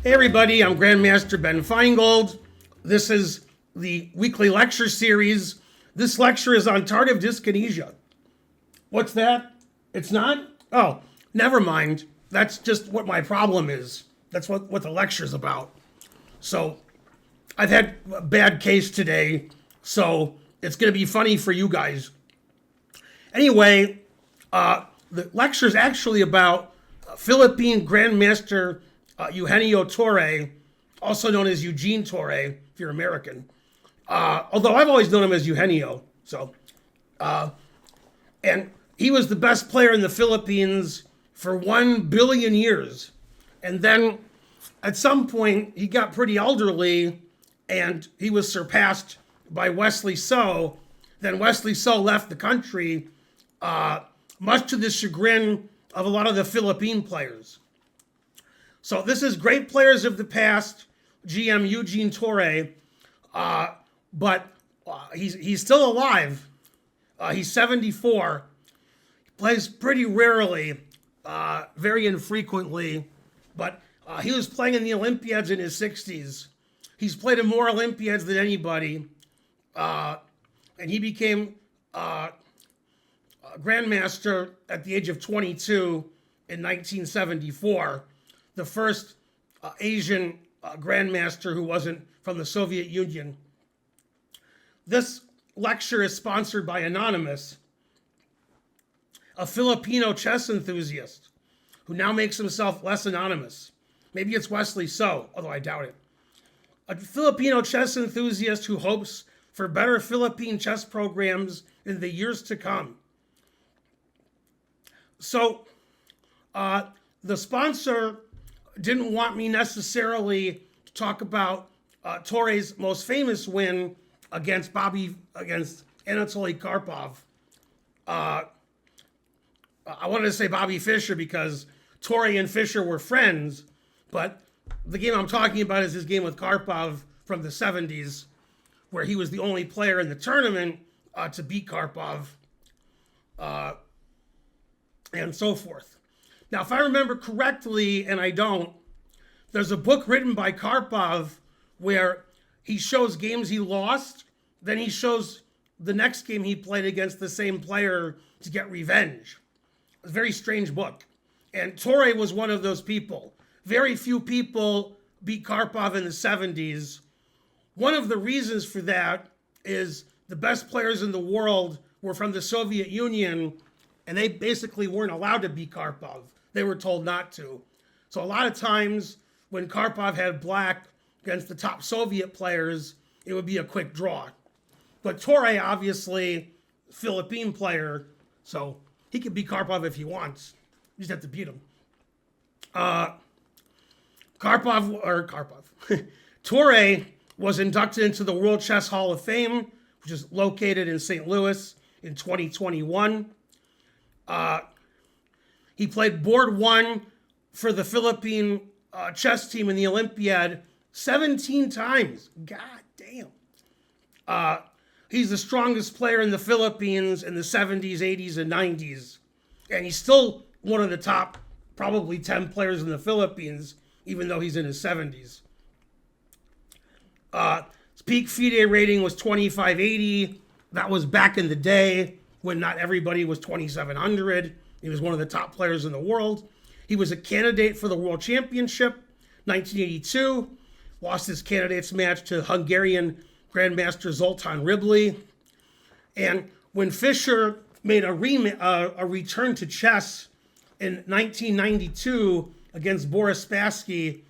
Hey everybody, I'm Grandmaster Ben Finegold. This is the weekly lecture series. This lecture is on tardive dyskinesia. What's that? It's not? Oh, never mind. That's just what my problem is. That's what the lecture's about. So, I've had a bad case today, so it's going to be funny for you guys. Anyway, the lecture is actually about Philippine Grandmaster Eugenio Torre, also known as Eugene Torre, if you're American. Although I've always known him as Eugenio. And he was the best player in the Philippines for 1 billion years. And then at some point, he got pretty elderly and he was surpassed by Wesley So. Then Wesley So left the country, much to the chagrin of a lot of the Philippine players. So this is great players of the past, GM Eugene Torre, but he's still alive. He's 74. He plays pretty rarely, very infrequently, but he was playing in the Olympiads in his 60s. He's played in more Olympiads than anybody, and he became Grandmaster at the age of 22 in 1974. The first Asian Grandmaster who wasn't from the Soviet Union. This lecture is sponsored by Anonymous, a Filipino chess enthusiast who now makes himself less anonymous. Maybe it's Wesley So, although I doubt it. A Filipino chess enthusiast who hopes for better Philippine chess programs in the years to come. So, the sponsor didn't want me necessarily to talk about Torre's most famous win against Anatoly Karpov. I wanted to say Bobby Fischer because Torre and Fischer were friends, but the game I'm talking about is his game with Karpov from the 70s, where he was the only player in the tournament to beat Karpov, and so forth. Now, if I remember correctly, and I don't, there's a book written by Karpov where he shows games he lost, then he shows the next game he played against the same player to get revenge. It's a very strange book. And Torre was one of those people. Very few people beat Karpov in the 70s. One of the reasons for that is the best players in the world were from the Soviet Union, and they basically weren't allowed to beat Karpov. They were told not to. So a lot of times when Karpov had black against the top Soviet players, it would be a quick draw. But Torre, obviously, Philippine player, so he can beat Karpov if he wants. You just have to beat him. Torre was inducted into the World Chess Hall of Fame, which is located in St. Louis in 2021. He played board 1 for the Philippine chess team in the Olympiad 17 times. God damn. He's the strongest player in the Philippines in the 70s, 80s, and 90s. And he's still one of the top, probably 10 players in the Philippines, even though he's in his 70s. His peak FIDE rating was 2580. That was back in the day when not everybody was 2700. He was one of the top players in the world. He was a candidate for the World Championship, 1982. Lost his candidates match to Hungarian Grandmaster Zoltan Ribley. And when Fischer made a return to chess in 1992 against Boris Spassky,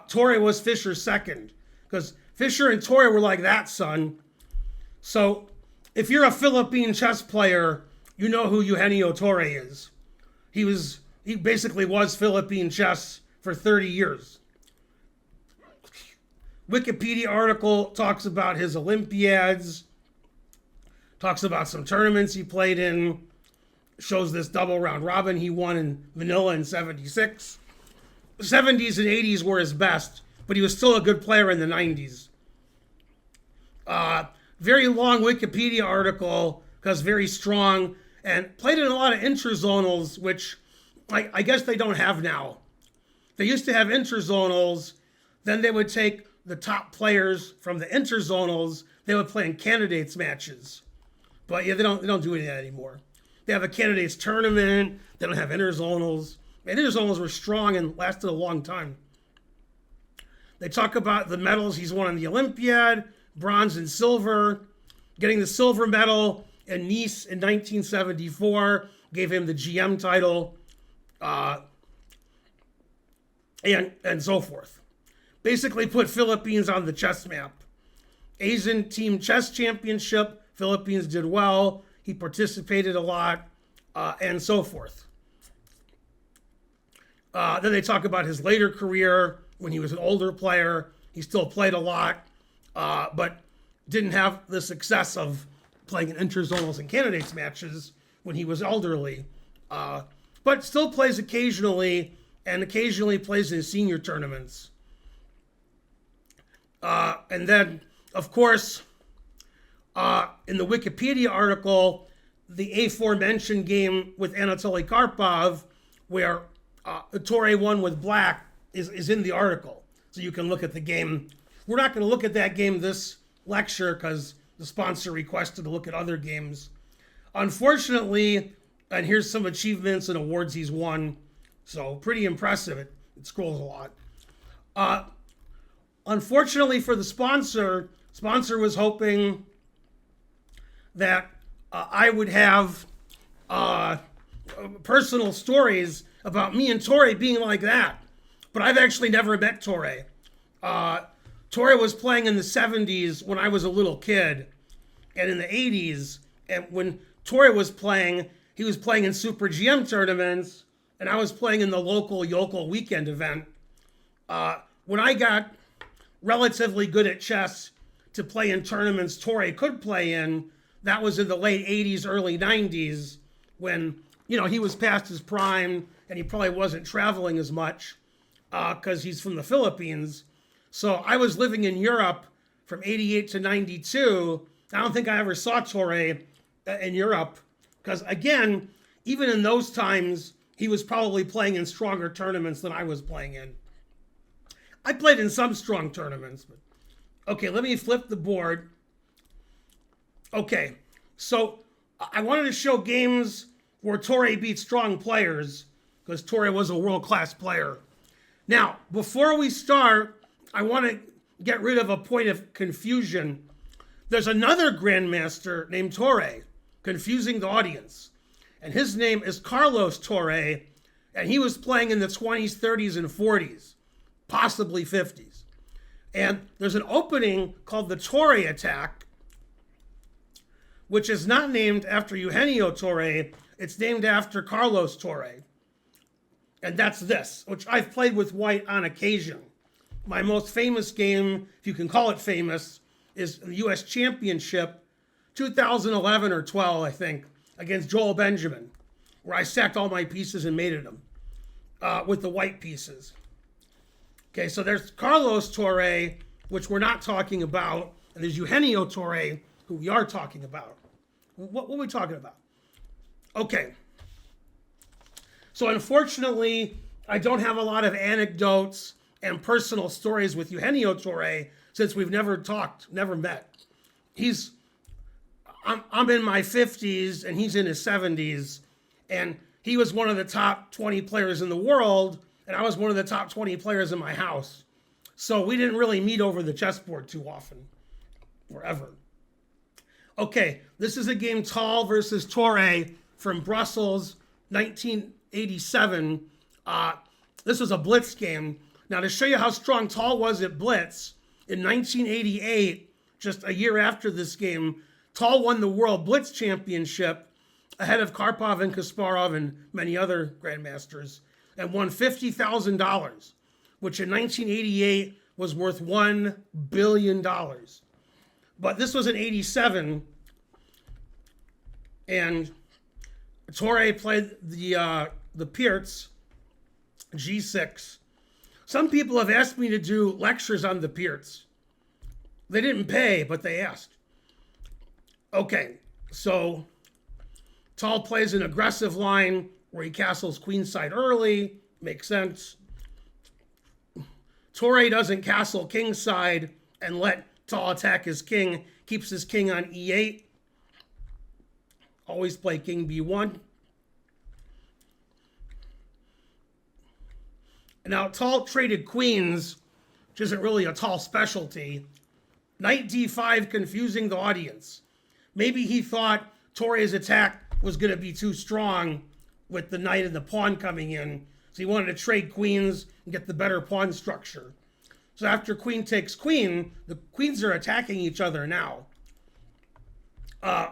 Torre was Fischer's second. Because Fischer and Torre were like that, son. So if you're a Philippine chess player, you know who Eugenio Torre is. He basically was Philippine chess for 30 years. Wikipedia article talks about his Olympiads, talks about some tournaments he played in, shows this double round robin he won in Manila in 76. The 70s and 80s were his best, but he was still a good player in the 90s. Very long Wikipedia article, because very strong, and played in a lot of interzonals, which I guess they don't have now. They used to have interzonals, Then they would take the top players from the interzonals. They would play in candidates matches. But yeah, they don't do any of that anymore. They have a candidates tournament. They don't have interzonals. And interzonals were strong and lasted a long time. They talk about the medals he's won on the Olympiad, bronze and silver. Getting the silver medal in Nice in 1974 gave him the GM title, and so forth. Basically put Philippines on the chess map. Asian Team Chess Championship, Philippines did well. He participated a lot, and so forth. Then they talk about his later career when he was an older player. He still played a lot, but didn't have the success of playing in interzonals and candidates matches when he was elderly. But still plays occasionally, and occasionally plays in senior tournaments. And then, of course, in the Wikipedia article, the aforementioned game with Anatoly Karpov, where Torre won with black, is in the article. So you can look at the game. We're not going to look at that game this lecture because the sponsor requested to look at other games. Unfortunately, and here's some achievements and awards he's won. So pretty impressive. It scrolls a lot. Unfortunately for the sponsor was hoping that I would have personal stories about me and Torre being like that. But I've actually never met Torre. Torre was playing in the 70s when I was a little kid, and in the 80s. And when Torre was playing, he was playing in Super GM tournaments, and I was playing in the local yokel weekend event. When I got relatively good at chess to play in tournaments Torre could play in, that was in the late 80s, early 90s, when he was past his prime and he probably wasn't traveling as much because he's from the Philippines. So I was living in Europe from 88 to 92. I don't think I ever saw Torre in Europe because, again, even in those times, he was probably playing in stronger tournaments than I was playing in. I played in some strong tournaments, but okay, let me flip the board. Okay, so I wanted to show games where Torre beat strong players because Torre was a world-class player. Now, before we start, I want to get rid of a point of confusion. There's another grandmaster named Torre, confusing the audience. And his name is Carlos Torre, and he was playing in the 20s, 30s, and 40s, possibly 50s. And there's an opening called the Torre attack, which is not named after Eugenio Torre. It's named after Carlos Torre. And that's this, which I've played with white on occasion. My most famous game, if you can call it famous, is the U.S. Championship 2011 or 12, I think, against Joel Benjamin, where I sacked all my pieces and mated them with the white pieces. Okay, so there's Carlos Torre, which we're not talking about, and there's Eugenio Torre, who we are talking about. What are we talking about? Okay. So unfortunately, I don't have a lot of anecdotes and personal stories with Eugenio Torre since we've never talked, never met. I'm in my 50s and he's in his 70s, and he was one of the top 20 players in the world, and I was one of the top 20 players in my house. So we didn't really meet over the chessboard too often, or ever. Okay, this is a game Tal versus Torre from Brussels, 1987. This was a Blitz game. Now, to show you how strong Tal was at Blitz, in 1988, just a year after this game, Tal won the World Blitz Championship ahead of Karpov and Kasparov and many other grandmasters, and won $50,000, which in 1988 was worth $1 billion. But this was in 87, and Torre played the Pirts, G6. Some people have asked me to do lectures on the Pirts. They didn't pay, but they asked. Okay, so Tal plays an aggressive line where he castles queenside early. Makes sense. Torre doesn't castle kingside and let Tal attack his king. Keeps his king on e8. Always play king b1. Now, Tal traded queens, which isn't really a Tal specialty. Knight d5, confusing the audience. Maybe he thought Torre's attack was going to be too strong with the knight and the pawn coming in. So he wanted to trade queens and get the better pawn structure. So after queen takes queen, the queens are attacking each other now.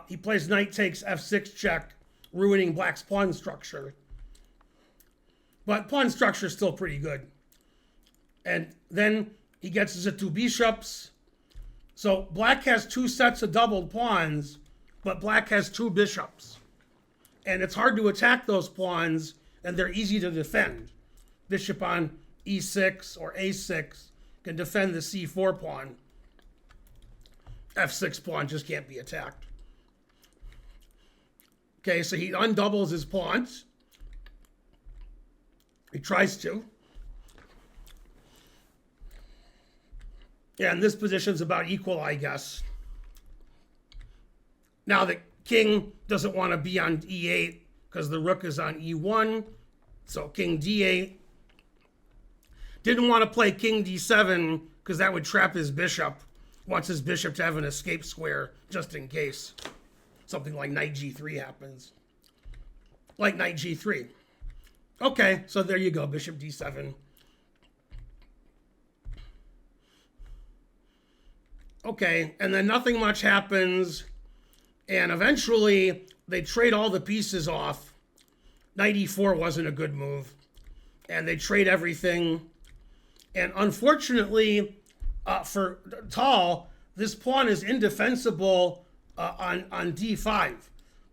He plays knight takes f6 check, ruining black's pawn structure. But pawn structure is still pretty good. And then he gets his 2 bishops. So black has 2 sets of doubled pawns, but black has 2 bishops. And it's hard to attack those pawns, and they're easy to defend. Bishop on e6 or a6 can defend the c4 pawn. f6 pawn just can't be attacked. Okay, so he undoubles his pawns. He tries to. Yeah, and this position's about equal, I guess. Now the king doesn't want to be on e8 because the rook is on e1. So king d8. Didn't want to play king d7 because that would trap his bishop. Wants his bishop to have an escape square just in case something like knight g3 happens. Like knight g3. Okay, so there you go, bishop d7. Okay, and then nothing much happens. And eventually, they trade all the pieces off. Knight e4 wasn't a good move. And they trade everything. And unfortunately, for Tal, this pawn is indefensible on d5.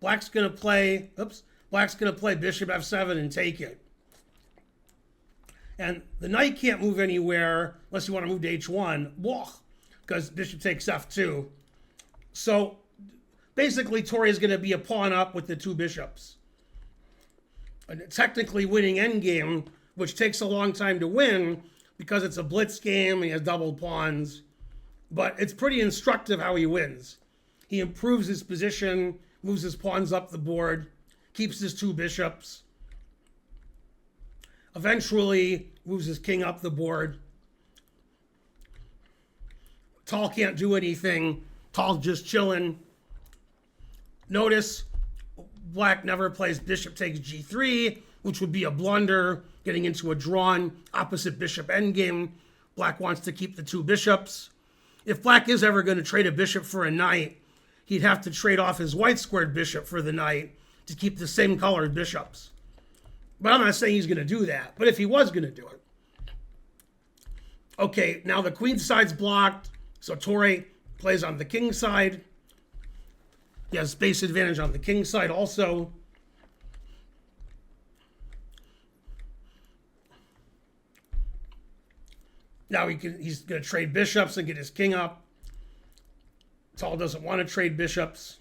Black's gonna play bishop f7 and take it. And the knight can't move anywhere unless you want to move to h1, because bishop takes f2. So basically, Torre is going to be a pawn up with the 2 bishops. A technically winning endgame, which takes a long time to win because it's a blitz game and he has doubled pawns. But it's pretty instructive how he wins. He improves his position, moves his pawns up the board, keeps his 2 bishops. Eventually, moves his king up the board. Tal can't do anything. Tal's just chilling. Notice, black never plays bishop takes g3, which would be a blunder, getting into a drawn opposite bishop endgame. Black wants to keep the 2 bishops. If black is ever going to trade a bishop for a knight, he'd have to trade off his white squared bishop for the knight to keep the same colored bishops. But I'm not saying he's going to do that. But if he was going to do it. Okay, now the queen side's blocked. So Torre plays on the king side. He has space advantage on the king side also. Now he's going to trade bishops and get his king up. Tal doesn't want to trade bishops.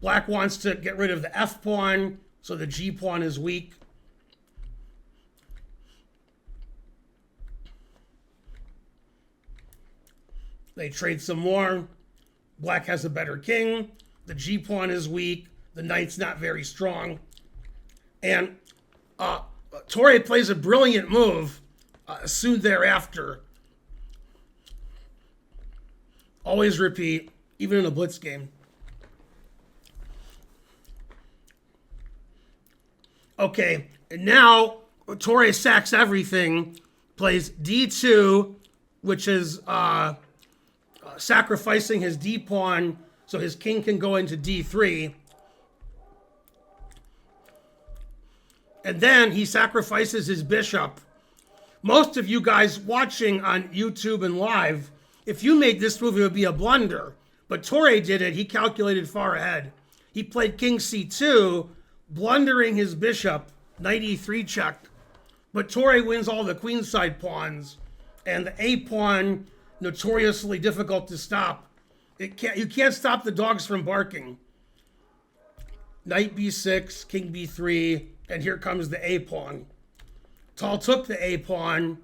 Black wants to get rid of the f pawn, so the g pawn is weak. They trade some more. Black has a better king. The g pawn is weak. The knight's not very strong. And Torre plays a brilliant move soon thereafter. Always repeat, even in a blitz game. Okay, and now Torre sacks everything, plays d2, which is sacrificing his d pawn so his king can go into d3. And then he sacrifices his bishop. Most of you guys watching on YouTube and live, if you made this move, it would be a blunder. But Torre did it. He calculated far ahead. He played king c2, blundering his bishop, knight e3 check. But Torre wins all the queenside pawns, and the a pawn, notoriously difficult to stop. You can't stop the dogs from barking. Knight b6, king b3, and here comes the a pawn. Tall took the A pawn,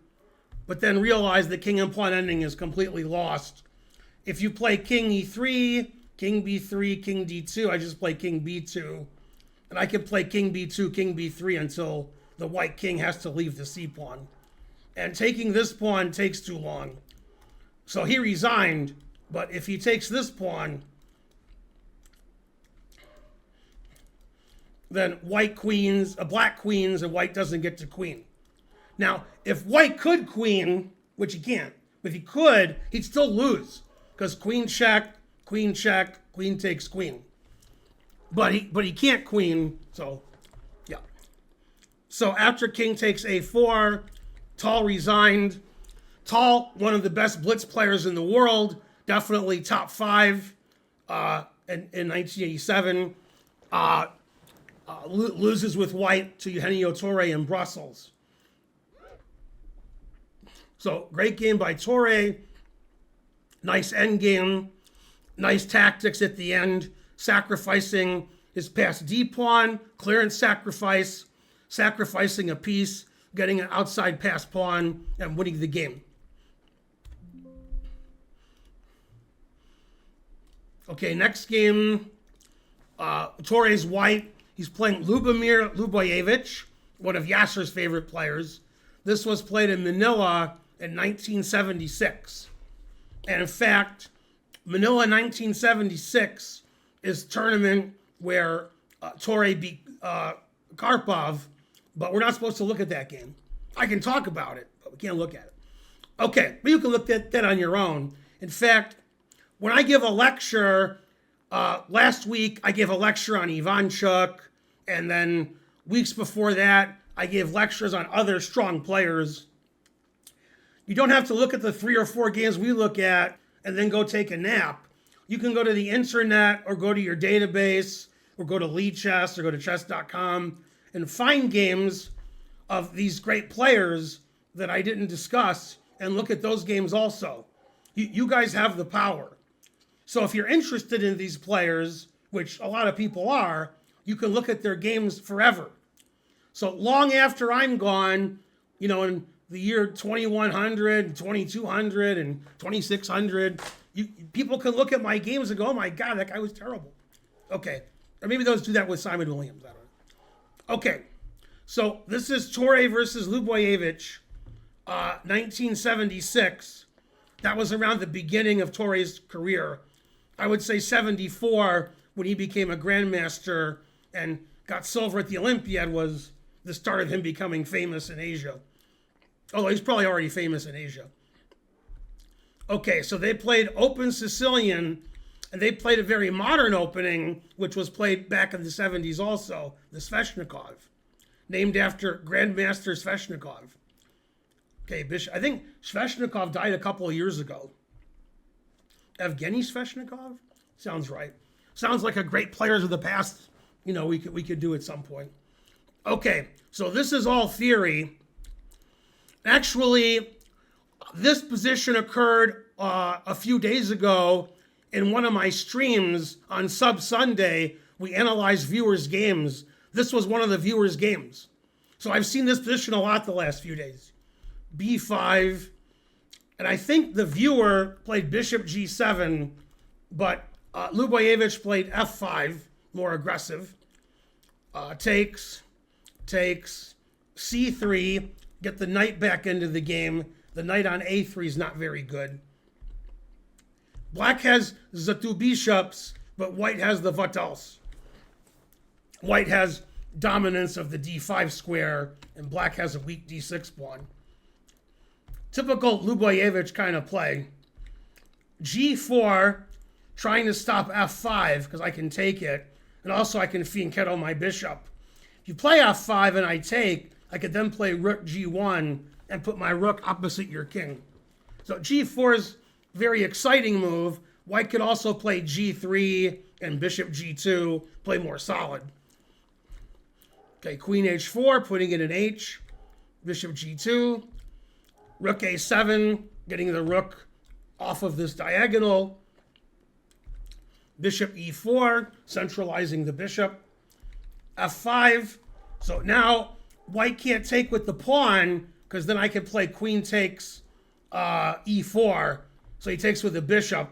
but then realized the king and pawn ending is completely lost. If you play king e3, king b3, king d2, I just play king b2. And I can play king b2, king b3 until the white king has to leave the c pawn. And taking this pawn takes too long. So he resigned, but if he takes this pawn, then black queens, and white doesn't get to queen. Now, if white could queen, which he can't, but if he could, he'd still lose. Because queen check, queen takes queen. But he can't queen, so yeah. So after king takes a4, Tall resigned. Tall, one of the best blitz players in the world, definitely top 5 in 1987. Loses with white to Eugene Torre in Brussels. So great game by Torre. Nice end game. Nice tactics at the end. Sacrificing his passed D pawn, clearance sacrifice, sacrificing a piece, getting an outside pass pawn, and winning the game. Okay, next game. Torre's white. He's playing Ljubomir Ljubojevic, one of Yasser's favorite players. This was played in Manila in 1976. And in fact, Manila 1976 is a tournament where Torre beat Karpov, but we're not supposed to look at that game. I can talk about it, but we can't look at it. Okay, but you can look at that on your own. In fact, when I give a lecture, last week I gave a lecture on Ivanchuk, and then weeks before that, I gave lectures on other strong players. You don't have to look at the 3 or 4 games we look at and then go take a nap. You can go to the internet or go to your database or go to Lichess or go to chess.com and find games of these great players that I didn't discuss and look at those games also. You guys have the power. So if you're interested in these players, which a lot of people are, you can look at their games forever. So long after I'm gone, in the year 2100, 2200, and 2600, people can look at my games and go, oh my God, that guy was terrible. Okay. Or maybe those do that with Simon Williams. I don't know. Okay. So this is Torre versus Ljubojevic, 1976. That was around the beginning of Torre's career. I would say 74, when he became a grandmaster and got silver at the Olympiad, was the start of him becoming famous in Asia. Although he's probably already famous in Asia. Okay, so they played Open Sicilian, and they played a very modern opening, which was played back in the 70s also, the Sveshnikov, named after Grandmaster Sveshnikov. Okay, I think Sveshnikov died a couple of years ago. Evgeny Sveshnikov? Sounds right. Sounds like a great players of the past, we could do at some point. Okay, so this is all theory. Actually, this position occurred a few days ago in one of my streams on Sub Sunday. We analyzed viewers' games. This was one of the viewers' games. So I've seen this position a lot the last few days. B5, and I think the viewer played Bishop G7, but Ljubojevic played F5, more aggressive. Takes, C3, get the knight back into the game. The knight on A3 is not very good. Black has the 2 bishops, but white has the what else? White has dominance of the D5 square, and black has a weak D6 pawn. Typical Ljubojevic kind of play. G4, trying to stop F5, because I can take it, and also I can fianchetto my bishop. If you play F5 and I take, I could then play rook G1 and put my rook opposite your king. So G4 is a very exciting move. White could also play G3 and bishop G2, play more solid. Okay, queen H4, putting it in H. Bishop G2. Rook A7, getting the rook off of this diagonal. Bishop E4, centralizing the bishop. F5. So now white can't take with the pawn, because then I can play queen takes e4. So he takes with the bishop.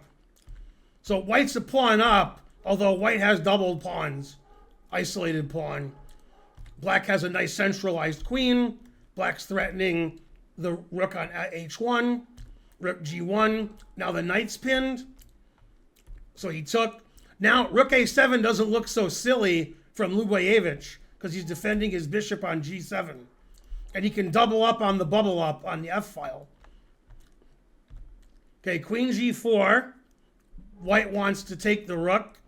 So white's a pawn up, although white has doubled pawns, isolated pawn. Black has a nice centralized queen. Black's threatening the rook on h1, rook g1. Now the knight's pinned. So he took. Now rook a7 doesn't look so silly from Ljubojevic because he's defending his bishop on g7. And he can double up on the bubble up on the f file. Okay, queen g4. White wants to take the rook.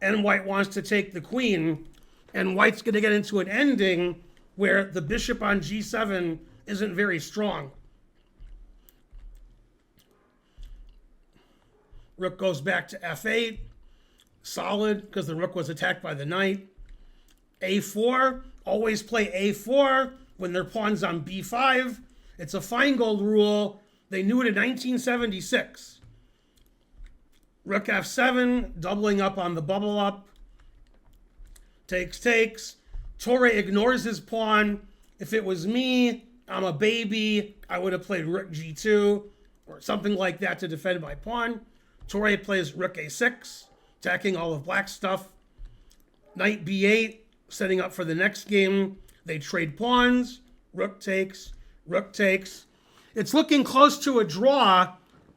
And white wants to take the queen. And white's going to get into an ending where the bishop on g7 isn't very strong. Rook goes back to f8. Solid, because the rook was attacked by the knight. a4. Always play a4 when their pawn's on b5. It's a Finegold rule. They knew it in 1976. Rook f7, doubling up on the bubble up. Takes, takes. Torre ignores his pawn. If it was me, I'm a baby, I would have played rook g2 or something like that to defend my pawn. Torre plays rook a6, attacking all of black's stuff. Knight b8, setting up for the next game. They trade pawns. Rook takes, rook takes. It's looking close to a draw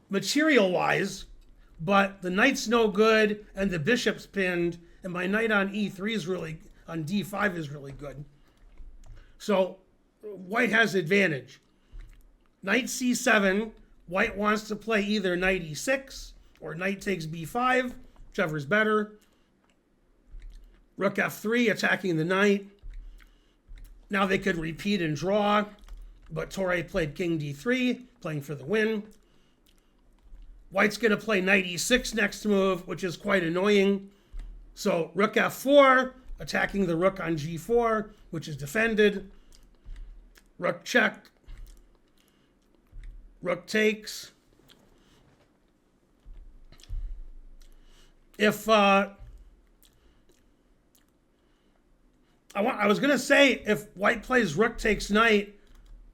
material-wise, but the knight's no good and the bishop's pinned, and my knight on e3 is really, on d5 is really good. So white has advantage. Knight c7, white wants to play either knight e6 or knight takes b5, whichever's better. Rook f3, attacking the knight. Now they could repeat and draw, but Torre played king d3, playing for the win. White's going to play knight e6 next move, which is quite annoying. So rook f4, attacking the rook on g4, which is defended. Rook check. Rook takes. If I was going to say, if white plays rook takes knight,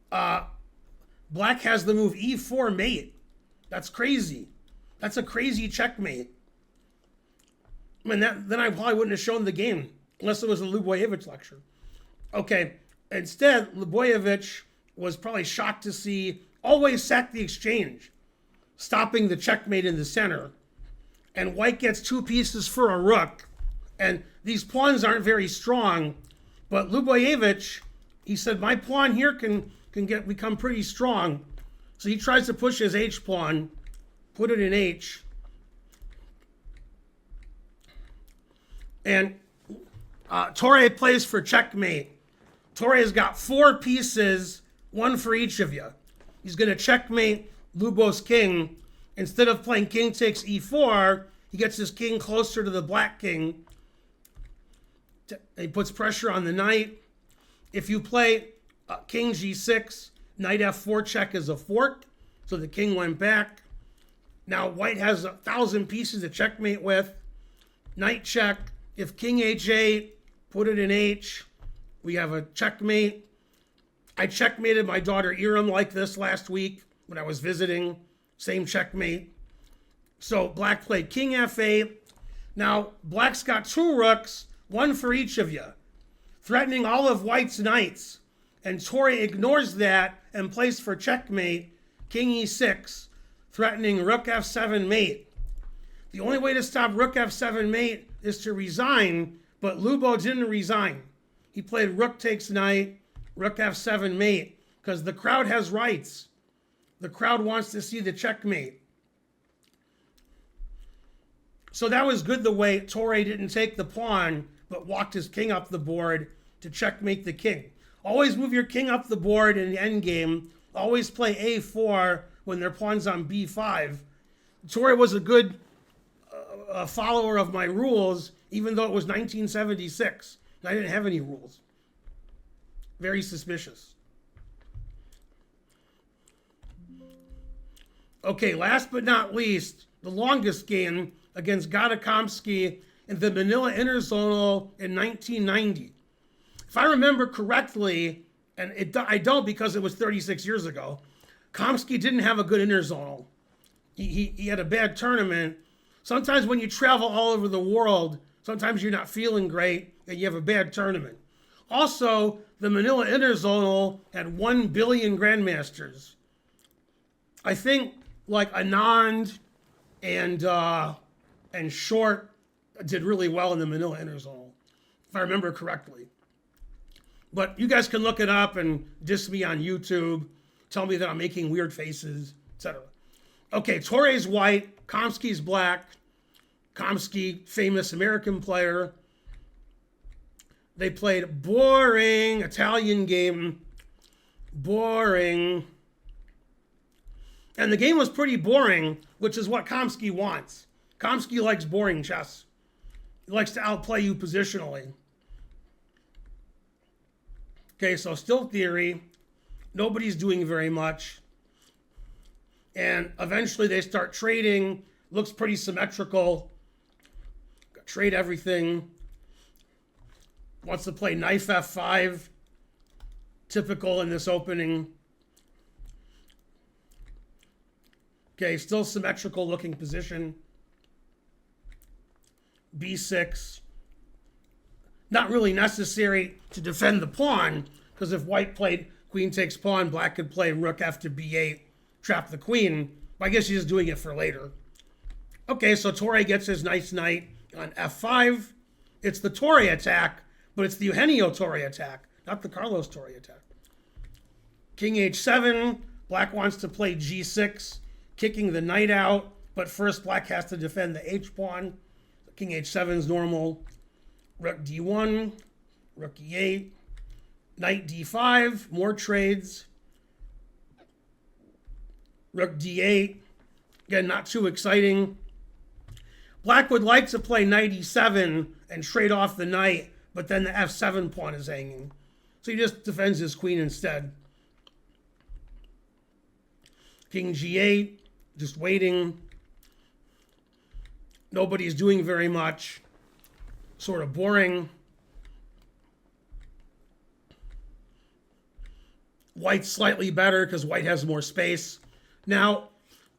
black has the move e4 mate. That's crazy. That's a crazy checkmate. I mean, then I probably wouldn't have shown the game unless it was a Ljubojevic lecture. Okay, instead, Ljubojevic was probably shocked to see always sack the exchange, stopping the checkmate in the center. And white gets two pieces for a rook. And these pawns aren't very strong. But Ljubojevic, he said, my pawn here can become pretty strong. So he tries to push his h pawn, put it in h. And Torre plays for checkmate. Torre has got four pieces, one for each of you. He's going to checkmate Ljubo's king. Instead of playing king takes e4, he gets his king closer to the black king. He puts pressure on the knight. If you play king g6, knight f4 check is a fork. So the king went back. Now white has 1,000 pieces to checkmate with. Knight check. If king h8, put it in h. We have a checkmate. I checkmated my daughter Iram like this last week when I was visiting. Same checkmate. So black played king f8. Now black's got two rooks, one for each of you, threatening all of white's knights. And Torre ignores that and plays for checkmate, king e6, threatening rook f7 mate. The only way to stop rook f7 mate is to resign, but Ljubo didn't resign. He played rook takes knight, rook f7 mate, because the crowd has rights. The crowd wants to see the checkmate. So that was good the way Torre didn't take the pawn, but walked his king up the board to checkmate the king. Always move your king up the board in the endgame. Always play a4 when their pawn's on b5. Torre was a good follower of my rules, even though it was 1976. And I didn't have any rules. Very suspicious. Okay, last but not least, the longest game against Gata Kamsky in the Manila Interzonal in 1990. If I remember correctly, and I don't because it was 36 years ago, Kamsky didn't have a good interzonal. He had a bad tournament. Sometimes when you travel all over the world, sometimes you're not feeling great and you have a bad tournament. Also, the Manila interzonal had 1 billion grandmasters. I think like Anand and Short did really well in the Manila interzonal, if I remember correctly. But you guys can look it up and diss me on YouTube, tell me that I'm making weird faces, etc. Okay, Torre's white, Kamsky's black. Kamsky, famous American player. They played boring Italian game. Boring. And the game was pretty boring, which is what Kamsky wants. Kamsky likes boring chess. He likes to outplay you positionally. Okay, so still theory. Nobody's doing very much. And eventually they start trading. Looks pretty symmetrical. Trade everything. Wants to play knife f5. Typical in this opening. Okay, still symmetrical looking position. b6. Not really necessary to defend the pawn, because if white played queen takes pawn, black could play rook f to b8, trap the queen. But I guess he's just doing it for later. Okay, so Torre gets his nice knight on f5. It's the Torre attack, but it's the Eugenio Torre attack, not the Carlos Torre attack. King h7. Black wants to play g6, kicking the knight out, but first black has to defend the h-pawn. King h7 is normal. Rook d1, rook e8, knight d5, more trades. Rook d8, again, not too exciting. Black would like to play knight e7 and trade off the knight, but then the f7 pawn is hanging. So he just defends his queen instead. King g8, just waiting. Nobody's doing very much. Sort of boring. White's slightly better because white has more space. Now,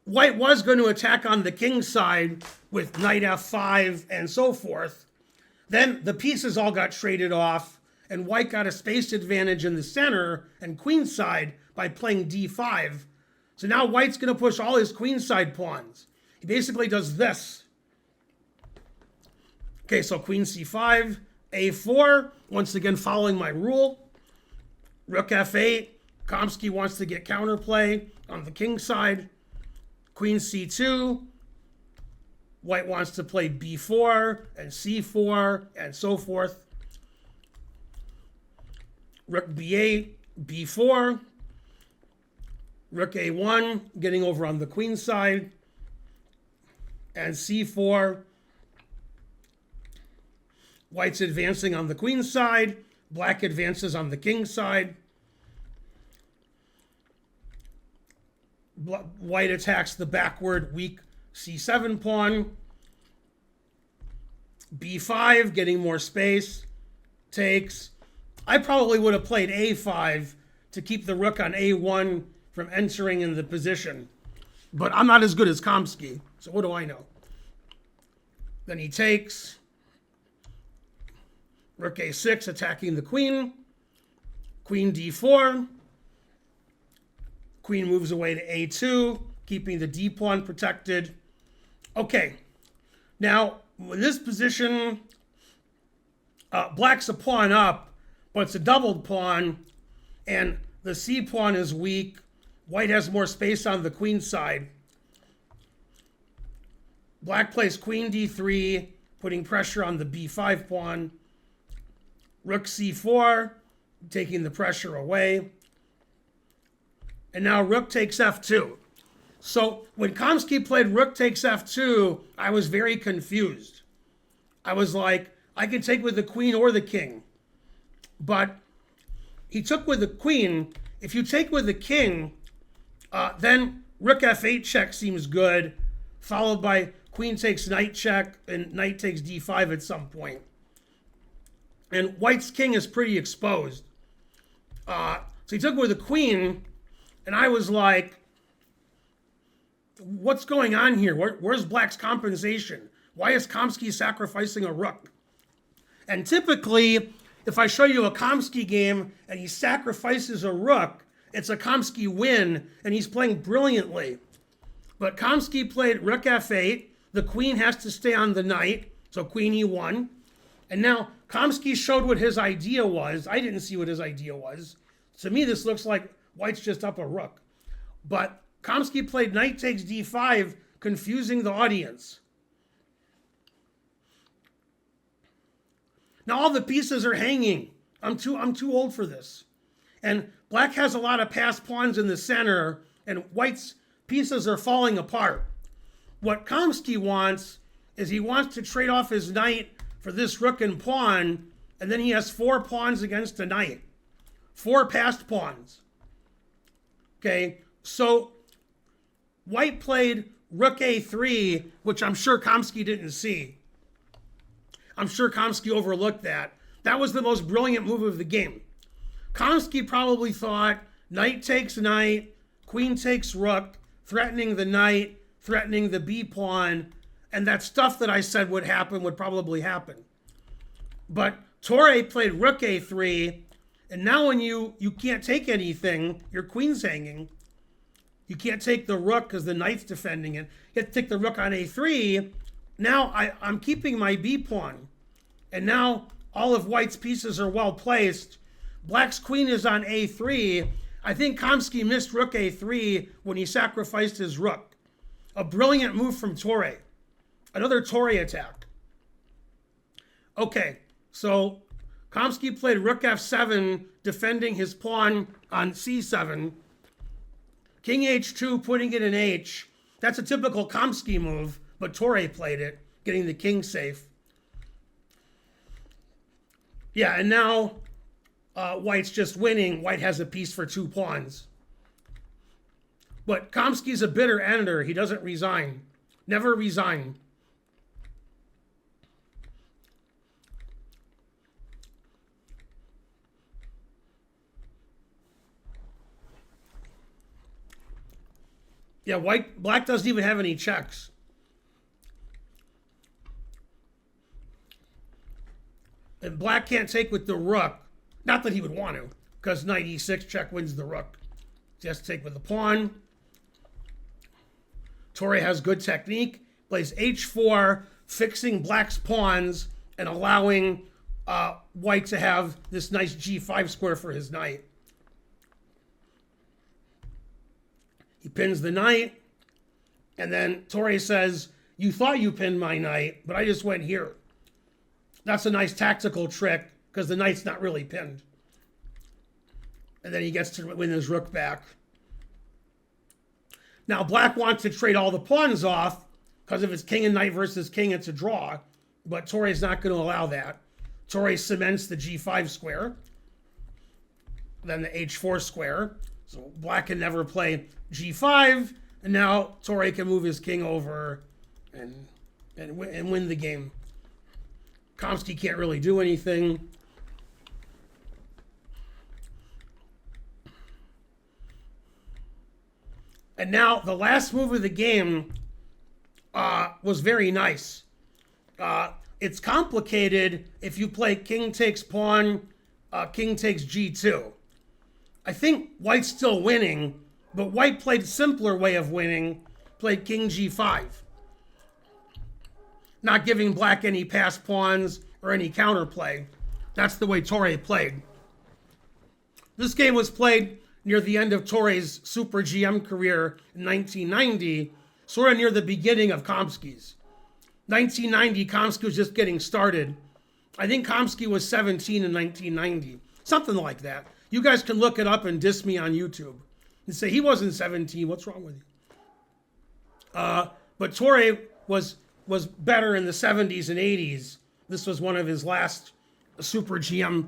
white was going to attack on the king side with knight f5 and so forth. Then the pieces all got traded off, and white got a space advantage in the center and queen side by playing d5. So now white's going to push all his queen side pawns. He basically does this. Okay, so queen c5, a4, once again following my rule. Rook f8, Kamsky wants to get counterplay on the king side. Queen c2, white wants to play b4 and c4 and so forth. Rook b8, b4, rook a1, getting over on the queen side, and c4. White's advancing on the queen side. Black advances on the king side. White attacks the backward weak c7 pawn. b5, getting more space. Takes. I probably would have played a5 to keep the rook on a1 from entering in the position. But I'm not as good as Kamsky, so what do I know? Then he takes. Rook a6, attacking the queen. Queen d4. Queen moves away to a2, keeping the d pawn protected. Okay, now in this position, black's a pawn up, but it's a doubled pawn, and the c pawn is weak. White has more space on the queen side. Black plays queen d3, putting pressure on the b5 pawn. Rook c4, taking the pressure away. And now rook takes f2. So when Kamsky played rook takes f2, I was very confused. I was like, I can take with the queen or the king. But he took with the queen. If you take with the king, then rook f8 check seems good, followed by queen takes knight check and knight takes d5 at some point. And white's king is pretty exposed. So he took it with a queen, and I was like, what's going on here? Where's black's compensation? Why is Kamsky sacrificing a rook? And typically, if I show you a Kamsky game and he sacrifices a rook, it's a Kamsky win, and he's playing brilliantly. But Kamsky played rook f8. The queen has to stay on the knight, so queen e1. And now Kamsky showed what his idea was. I didn't see what his idea was. To me, this looks like white's just up a rook. But Kamsky played knight takes d5, confusing the audience. Now all the pieces are hanging. I'm too old for this. And black has a lot of passed pawns in the center, and white's pieces are falling apart. What Kamsky wants is he wants to trade off his knight for this rook and pawn, and then he has 4 pawns against a knight. 4 passed pawns. Okay, so white played rook a3, which I'm sure Kamsky didn't see. I'm sure Kamsky overlooked that. That was the most brilliant move of the game. Kamsky probably thought knight takes knight, queen takes rook, threatening the knight, threatening the b pawn, and that stuff that I said would happen would probably happen. But Torre played rook a3, and now when you can't take anything, your queen's hanging. You can't take the rook because the knight's defending it. You have to take the rook on a3. Now I'm keeping my b pawn. And now all of white's pieces are well placed. Black's queen is on a3. I think Kamsky missed rook a3 when he sacrificed his rook. A brilliant move from Torre. Another Torre attack. Okay, so Kamsky played rook f7, defending his pawn on c7. King h2, putting it in h. That's a typical Kamsky move, but Torre played it, getting the king safe. Yeah, and now white's just winning. White has a piece for 2 pawns. But Kamsky's a bitter editor. He doesn't resign. Never resign. Yeah, black doesn't even have any checks. And black can't take with the rook. Not that he would want to, because knight e6 check wins the rook. He has to take with the pawn. Torre has good technique. Plays h4, fixing black's pawns and allowing white to have this nice g5 square for his knight. He pins the knight, and then Torre says, you thought you pinned my knight, but I just went here. That's a nice tactical trick, because the knight's not really pinned. And then he gets to win his rook back. Now, black wants to trade all the pawns off, because if it's king and knight versus king, it's a draw. But Torre's not going to allow that. Torre cements the g5 square, then the h4 square. So black can never play g5, and now Torre can move his king over and win the game. Kamsky can't really do anything. And now the last move of the game was very nice. It's complicated if you play king takes pawn, king takes g2. I think white's still winning, but white played a simpler way of winning, played king g5. Not giving black any passed pawns or any counterplay. That's the way Torre played. This game was played near the end of Torre's Super GM career in 1990, sort of near the beginning of Kamsky's. 1990, Kamsky was just getting started. I think Kamsky was 17 in 1990, something like that. You guys can look it up and diss me on YouTube and say, he wasn't 17, what's wrong with you? But Torre was better in the 70s and 80s. This was one of his last Super GM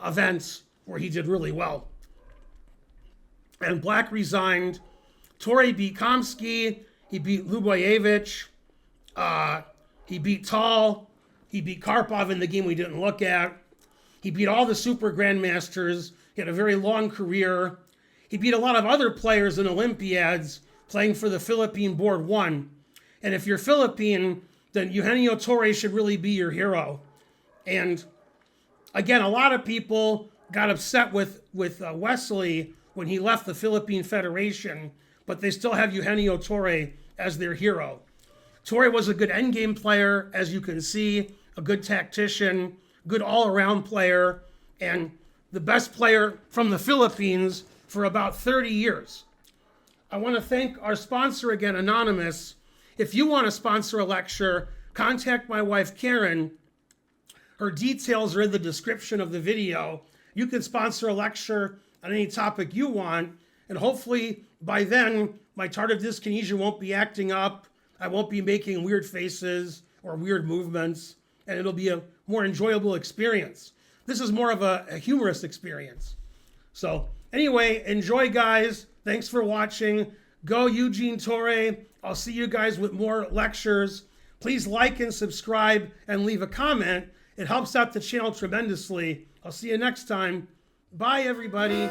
events where he did really well. And black resigned. Torre beat Kamsky. He beat Ljubojevic. He beat Tal. He beat Karpov in the game we didn't look at. He beat all the super grandmasters. He had a very long career. He beat a lot of other players in Olympiads playing for the Philippine Board 1. And if you're Philippine, then Eugenio Torre should really be your hero. And again, a lot of people got upset with Wesley when he left the Philippine Federation, but they still have Eugenio Torre as their hero. Torre was a good endgame player, as you can see, a good tactician, good all-around player, and the best player from the Philippines for about 30 years. I want to thank our sponsor again, Anonymous. If you want to sponsor a lecture, contact my wife, Karen. Her details are in the description of the video. You can sponsor a lecture on any topic you want, and hopefully by then, my tardive dyskinesia won't be acting up. I won't be making weird faces or weird movements, and it'll be a more enjoyable experience. This is more of a humorous experience. So anyway, enjoy, guys. Thanks for watching. Go Eugene Torre. I'll see you guys with more lectures. Please like and subscribe and leave a comment. It helps out the channel tremendously. I'll see you next time. Bye, everybody.